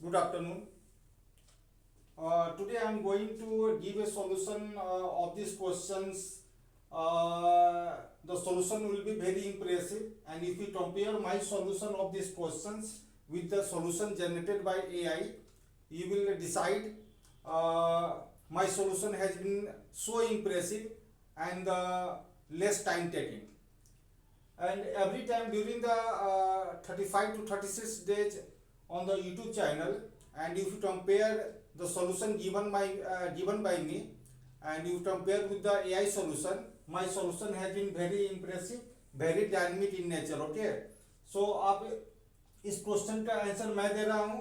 Good afternoon. Today I am going to give a solution of these questions. The solution will be very impressive, and if you compare my solution of these questions with the solution generated by AI, you will decide my solution has been so impressive and less time taking. And every time during the 35 to 36 days on the YouTube channel, and if you compare the solution given by me and you compare with the AI solution, my solution has been very impressive, very dynamic in nature. Okay, so अब इस question का answer मैं दे रहा हूँ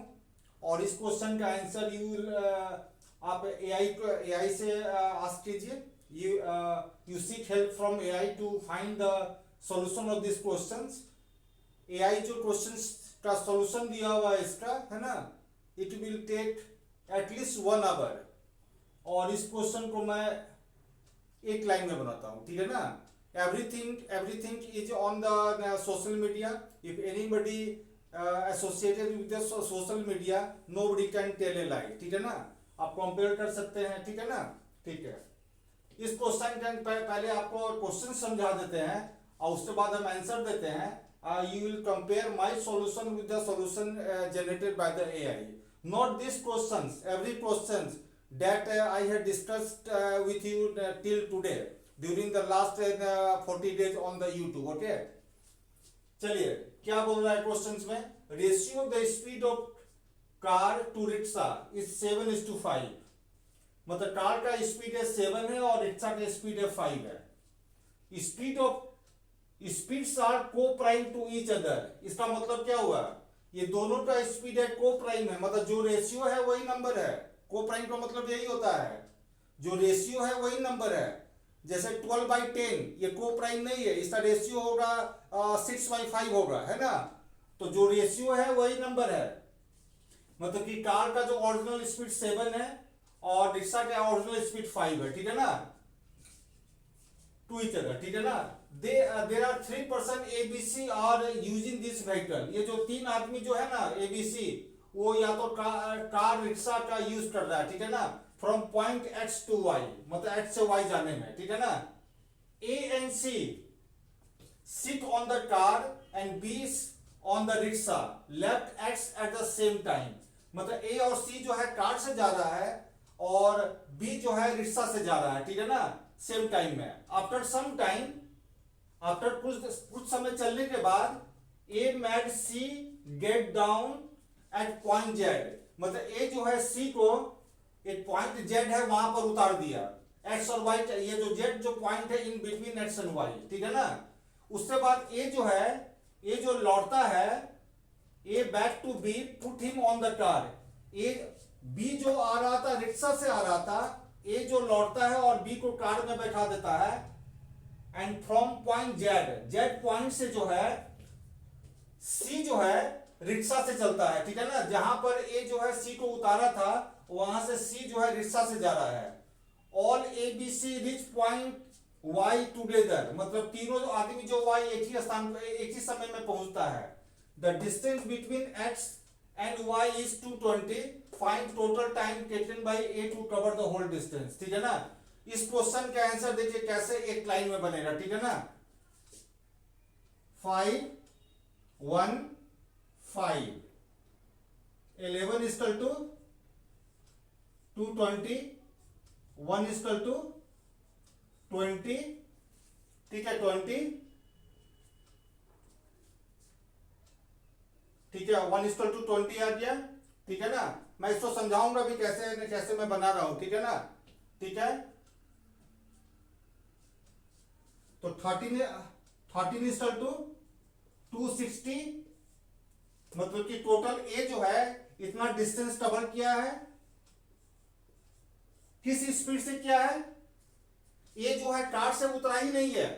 और इस question का answer आप AI से आस्क कीजिए. You seek help from AI to find the solution of these questions. AI जो क्वेश्चंस का सॉल्यूशन दिया हुआ है इसका, है ना, it will take at least 1 hour. और इस क्वेश्चन को मैं एक लाइन में बनाता हूँ, ठीक है ना. Everything is on the social media. If anybody associated with the social media, nobody can tell a lie. ठीक है ना, आप कंपेयर कर सकते हैं. ठीक है ना, ठीक है. इस क्वेश्चन के पहले आपको क्वेश्चन समझा देते हैं और उसके बाद हम आंसर देते हैं. You will compare my solution with the solution generated by the AI. Not these questions, every questions that I had discussed with you till today during the last 40 days on the YouTube. Okay. चलिए, क्या बोल रहा है questions में? Ratio the speed of car to rickshaw is 7:5. मतलब car का speed है 7 है और रिक्शा का स्पीड है 5 है. स्पीड्स आर को प्राइम टू ईच अदर. इसका मतलब क्या हुआ? ये दोनों का स्पीड है को प्राइम है, मतलब जो रेशियो है वही नंबर है. को प्राइम का मतलब यही होता है, जो रेशियो है वही नंबर है. जैसे 12/10 ये को प्राइम नहीं है, इसका रेशियो होगा 6/5 होगा, है ना. तो जो रेशियो है वही नंबर है. मतलब कि कार का जो ओरिजिनल स्पीड 7 है और रिक्शा का ओरिजिनल स्पीड 5 है. ठीक है ना, टू ईच अदर. ठीक है ना. there are 3 person ABC are using this vehicle. ये जो 3 आदमी जो है ना ABC, वो या तो कार रिक्शा का यूज कर रहा है. ठीक है ना, from point X to Y, मतलब X से Y जाने में. ठीक है ना. A and C sit on the car and B on the rickshaw left X at the same time. मतलब A और C जो है कार से जा रहा है और B जो है रिक्शा से जा रहा है. ठीक है ना, सेम टाइम में. आफ्टर सम टाइम, आफ्टर कुछ समय चलने के बाद A made C get down at point Z. मतलब A जो है C को एक पॉइंट Z है वहां पर उतार दिया. X और Y, ये जो Z जो पॉइंट है in between X and Y. ठीक है ना. उसके बाद A जो है, A जो लौटता है, A back to B put him on the car. B जो आ रहा था रिक्शा से आ रहा था, A जो लौटता है और B को कार में बैठा देता है. And from point Z point से जो है C जो है रिक्शा से चलता है. ठीक है ना, जहां पर A जो है C को उतारा था वहां से C जो है रिक्शा से जा रहा है. All ABC rich point Y together. मतलब तीनों आदमी जो Y एक ही स्थान पर एक ही समय में पहुंचता है. The distance between X and Y is 220. Find total time taken by A to cover the whole distance. ठीक है ना. इस क्वेश्चन का आंसर देखिए कैसे एक लाइन में बनेगा. ठीक है ना. 5 1 5 11 इक्वल टू 220, 1 इक्वल टू 20. ठीक है, 20. ठीक है, 1 इक्वल टू 20 आ गया. ठीक है ना. मैं इसको समझाऊंगा भी कैसे मैं बना रहा हूं. ठीक है ना. ठीक है, तो 13 इक्वल टू 260. मतलब कि टोटल ए जो है इतना डिस्टेंस कवर किया है. किस स्पीड से किया है? ए जो है कार से उतरा ही नहीं है.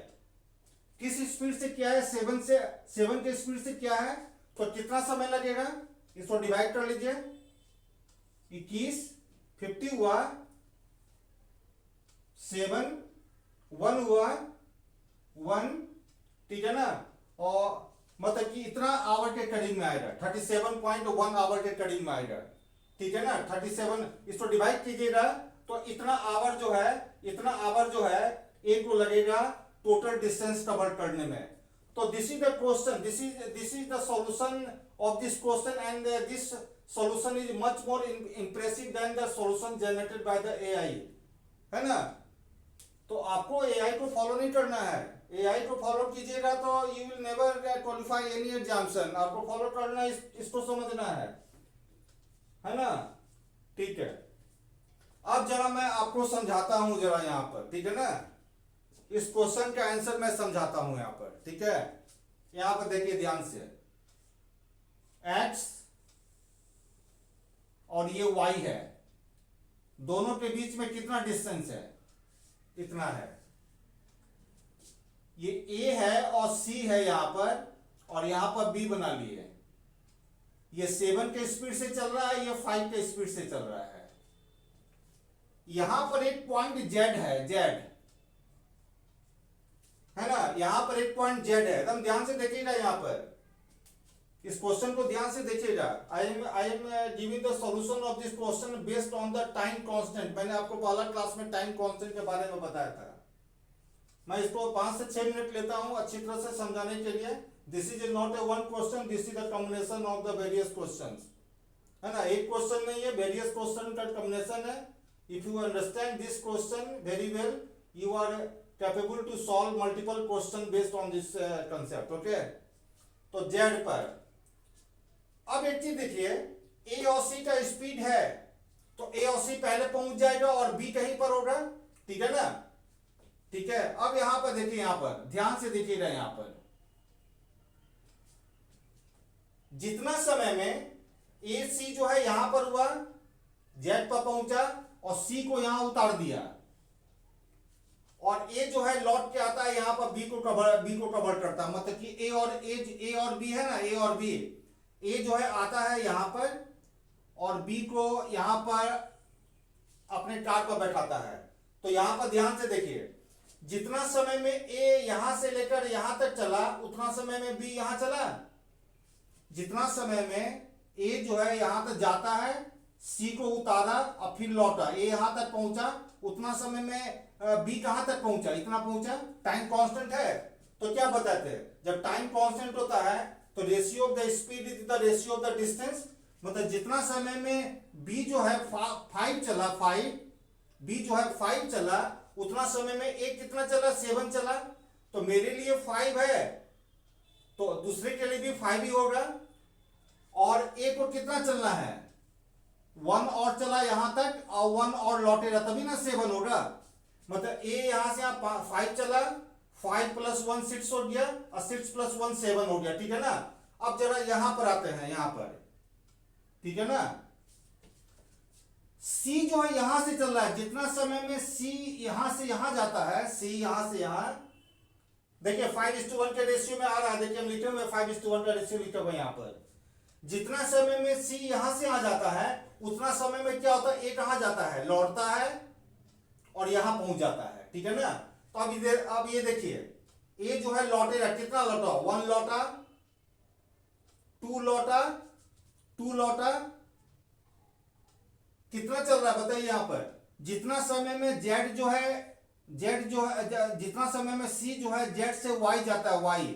किस स्पीड से किया है? 7 के स्पीड से किया है. तो कितना समय लगेगा? इसको डिवाइड कर लीजिए. 21 50 हुआ, 7 1 हुआ 1. ठीक है ना. और मतलब कि इतना आवर के करीब में आएगा, 37.1 आवर के करीब में आएगा. ठीक है ना, 37 इसको डिवाइड कीजिएगा तो इतना आवर जो है एक को लगेगा टोटल डिस्टेंस कवर करने में। तो this is the question, this is the solution of this question and this solution is much more impressive than the solution generated by the AI, है ना। तो आपको एआई को फॉलो नहीं करना है, एआई को फॉलो कीजिएगा तो you will never qualify any examination. आपको फॉलो करना है, इसको समझना है ना, ठीक है। अब जरा मैं आपको समझाता हूं जरा यहां पर, ठीक है ना, इस क्वेश्चन का आंसर मैं समझाता हूं यहां पर, ठीक है। यहां पर देखिए ध्यान से, x और ये y है, दोनों के बीच में कितना डिस्टेंस है, इतना है। ये a है और c है यहां पर, और यहां पर b बना लिए। ये 7 के स्पीड से चल रहा है, ये 5 के स्पीड से चल रहा है। यहां पर एक पॉइंट z है, z है ना, यहां पर एक पॉइंट z है। एकदम ध्यान से देखिएगा, यहां पर इस क्वेश्चन को ध्यान से देखिएगा। I am giving the solution of this question based on the time constant. मैंने आपको पहला क्लास में टाइम कांस्टेंट के बारे में बताया था। मैं इसको 5 से 6 मिनट लेता हूं अच्छी तरह से समझाने के लिए। This is not a one question, this is the combination of the various questions, है ना। एक क्वेश्चन नहीं है, वेरियस क्वेश्चन का कॉम्बिनेशन है। If you understand this question very well, you are capable to solve multiple question based on this concept, okay. तो Z पर अब एक चीज देखिए, ए और सी का स्पीड है, तो ए और सी पहले पहुंच जाएगा और बी कहीं पर होगा, ठीक है ना, ठीक है। अब यहां पर देखिए, यहां पर ध्यान से देखिएगा, यहां पर जितना समय में ए सी जो है यहां पर हुआ, जेड पर पहुंचा और सी को यहां उतार दिया, और ए जो है लौट के आता है यहां पर बी को कवर करता है। मतलब कि ए और बी है ना, ए और बी, ए जो है आता है यहां पर और बी को यहां पर अपने कार पर बैठाता है। तो यहां पर ध्यान से देखिए, जितना समय में ए यहां से लेकर यहां तक चला, उतना समय में बी यहां चला। जितना समय में ए जो है यहां तक जाता है, सी को उतारा और फिर लौटा, ए यहां तक पहुंचा, उतना समय में बी कहां तक पहुंचा, इतना पहुंचा। टाइम कांस्टेंट है, तो क्या बताते हैं, जब टाइम कांस्टेंट होता है तो ratio of the speed is the ratio of the distance. मतलब जितना समय में बी जो है 5 चला, 5 बी जो है 5 चला, उतना समय में ए कितना चला, 7 चला। तो मेरे लिए 5 है, तो दूसरे के लिए भी 5 ही होगा। और ए को कितना चलना है, 1 और चला यहां तक, और 1 और लौटेगा, तभी ना 7 होगा। मतलब ए यहां से यहां 5 चला, 5 + 1 6 हो गया, और 6 + 1 7 हो गया, ठीक है ना। अब जरा यहां पर आते हैं, यहां पर, ठीक है ना। सी जो है यहां से चल रहा है, जितना समय में सी यहां से यहां जाता है, सी यहां से यहां, देखिए 5:1 के रेशियो में आ रहा है। देखिए हम लिखे हुए 5:1 का रेशियो लिखे हुए यहां पर। जितना समय में सी यहां से आ जाता है, उतना समय में क्या होता है, ए कहां जाता है, लौटता है और यहां पहुंच जाता है, ठीक है ना। तो अब ये देखिए, ए जो है लौटेगा, कितना लौटा, 1 लौटा, 2 लौटा, 2 लौटा, कितना चल रहा है बताइए। यहां पर जितना समय में जेड जो है जितना समय में सी जो है जेड से वाई जाता है, वाई,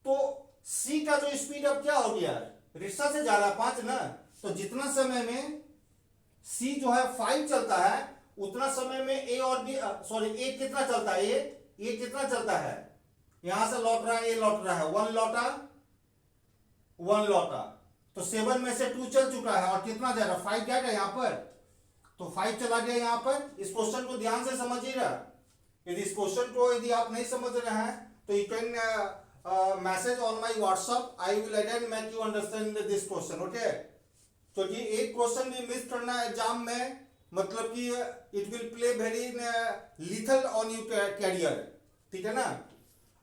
तो सी का जो स्पीड अब क्या हो गया, रिक्शा से जा रहा है 5 ना। तो जितना समय में सी जो है 5 चलता है, उतना समय में ए और बी, सॉरी ए कितना चलता है, ए कितना चलता है, यहां से लौट रहा है, ए लौट रहा है, 1 लौटा, 1 लौटा, तो 7 में से 2 चल चुका है, और कितना जाएगा, 5 जाएगा यहां पर, तो 5 चला गया यहां पर। इस क्वेश्चन को ध्यान से समझिएगा। यदि इस क्वेश्चन को यदि आप नहीं समझ रहे हैं तो you can message on my WhatsApp, I will again make you understand this question, okay. क्योंकि एक क्वेश्चन भी मिस करना एग्जाम में, मतलब कि it will play very lethal on you career, ठीक है ना।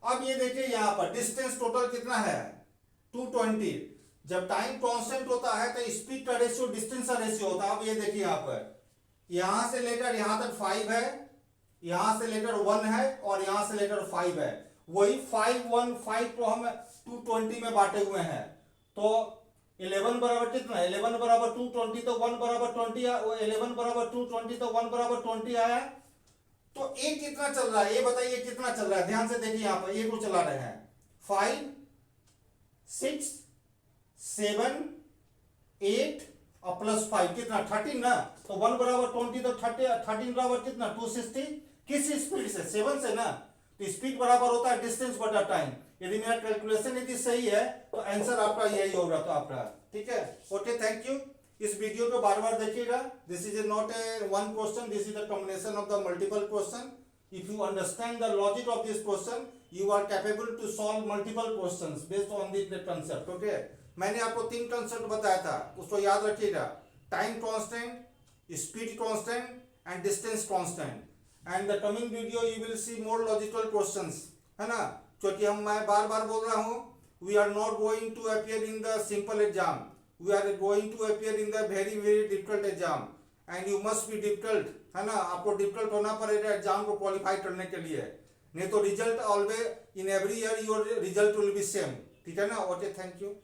अब ये देखिए यहां पर डिस्टेंस टोटल कितना है, 220। जब टाइम कांस्टेंट होता है तो स्पीड का रेशियो डिस्टेंस का रेशियो होता है। अब ये देखिए यहां पर, यहां से लेकर यहां तक 5 है, यहां से लेकर 1 है, और यहां से लेकर 5 है। वही 5 1 5 को हम 220 में बांटे हुए हैं। तो 11 बराबर कितना, 11 बराबर 220, तो 1 बराबर 20, 11 बराबर 220 तो 1 बराबर 20 आया। तो ए कितना चल रहा है ये बताइए, कितना चल रहा है, ध्यान से देखिए यहाँ पर ए को चला रहे हैं 5 6 7 8 और प्लस 5 कितना 13 ना, तो 1 बराबर 20 तो 13 बराबर कितना 260, किस स्पीड से 7 से ना, तो स्पीड बराबर होता है डिस्टेंस बटा टाइम। यदि मेरा कैलकुलेशन यदि सही है तो आंसर आपका यही होगा, तो आपका ठीक है। Okay thank you. इस वीडियो को बार बार देखिएगा। This is not a one question, this is the combination of the multiple question. If you understand the logic of this question you are capable to solve multiple questions based on this concept. Okay, मैंने आपको 3 concept बताया था, उसको याद रखिएगा, time constant, speed constant and distance constant. And the coming video you will C more logical questions, है ना, क्योंकि मैं बार बार बोल रहा हूँ, we are not going to appear in the simple exam, we are going to appear in the very very difficult exam and you must be difficult, है ना, आपको डिफिकल्ट होना पड़ेगा एग्जाम को क्वालिफाई करने के लिए, नहीं तो result always in every year your result will be same, ठीक है ना। Okay thank you.